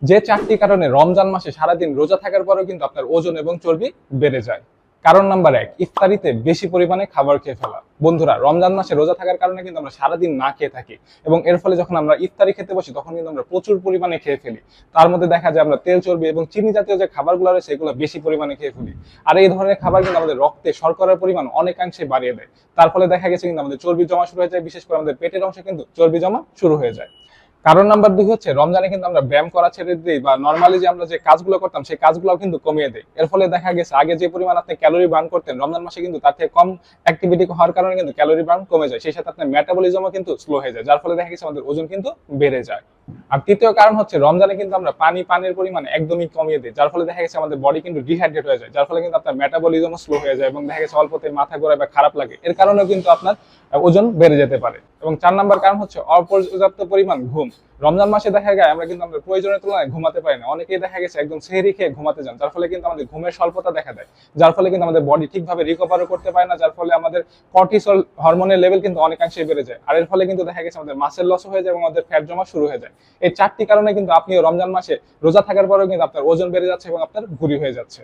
যে 4টি কারণে রমজান মাসে সারাদিন রোজা থাকার পরেও কিন্তু আপনার ওজন এবং চর্বি বেড়ে যায়। কারণ নাম্বার 1, ইফতারিতে বেশি পরিমাণে খাবার খেয়ে ফেলা। বন্ধুরা, রমজান মাসে রোজা থাকার কারণে কিন্তু আমরা সারাদিন না খেয়ে থাকি এবং এর ফলে যখন আমরা ইফতারি খেতে বসি তখন কিন্তু আমরা প্রচুর পরিমাণে খেয়ে ফেলি। তার মধ্যে দেখা যায় আমরা তেল, চর্বি এবং চিনি জাতীয় যে খাবারগুলো রয়েছে এগুলো বেশি পরিমাণে খেয়ে ফেলি। আর এই ধরনের খাবার কিন্তু আমাদের রক্তে শর্করার পরিমাণ অনেকাংশে বাড়িয়ে দেয়। তার ফলে দেখা গেছে কিন্তু আমাদের চর্বি জমা শুরু হয়ে যায়, বিশেষ করে আমাদের পেটের অংশে কিন্তু চর্বি জমা শুরু হয়ে যায়। কারণ নাম্বার 2 হচ্ছে রমজানে কিন্তু আমরা ব্যায়াম করা ছেড়ে দিই বা নর্মালি যে আমরা যে কাজগুলো করতাম সেই কাজগুলো কিন্তু কমিয়ে দেয়। এর ফলে দেখা গেছে আগে যে পরিমাণ আপনি ক্যালোরি বার্ন করতেন রমজান মাসে কিন্তু তার থেকে কম অ্যাক্টিভিটি হওয়ার কারণে কিন্তু ক্যালোরি বার্ন কমে যায়, সেই সাথে আপনার মেটাবলিজমও কিন্তু স্লো হয়ে যায়, যার ফলে দেখা গেছে আমাদের ওজন কিন্তু বেড়ে যায়। আর তৃতীয় কারণ হচ্ছে রমজানে কিন্তু আমরা পানির পরিমাণ একদমই কমিয়ে দিই, যার ফলে দেখা গেছে আমাদের বডি কিন্তু ডিহাইড্রেট হয়ে যায়, যার ফলে কিন্তু আপনার মেটাবলিজমও স্লো হয়ে যায় এবং দেখা গেছে অল্পতে মাথা ঘোরা বা খারাপ লাগে, এর কারণেও কিন্তু আপনার ওজন বেড়ে যেতে পারে। এবং 4 নাম্বার কারণ হচ্ছে অপর্যাপ্ত পরিমাণ ঘুম। রমজান মাসে দেখা যায় আমরা কিন্তু আমাদের প্রয়োজনের তুলনায় ঘুমাতে পারি না, অনেকেই দেখা গেছে একদম সেহরি খেয়ে ঘুমাতে যান, যার ফলে কিন্তু আমাদের ঘুমের স্বল্পতা দেখা দেয়, যার ফলে কিন্তু আমাদের বডি ঠিকভাবে রিকভারও করতে পারে না, যার ফলে আমাদের কর্টিসল হরমোনের লেভেল কিন্তু অনেকাংশে বেড়ে যায়। আর এর ফলে কিন্তু দেখা গেছে আমাদের মাসেল লস হয়ে যায় এবং আমাদের ফ্যাট জমা শুরু হয়ে যায়। এই 4টি কারণে কিন্তু আপনিও রমজান মাসে রোজা থাকার পরেও কিন্তু আপনার ওজন বেড়ে যাচ্ছে এবং আপনার ভুঁড়ি হয়ে যাচ্ছে।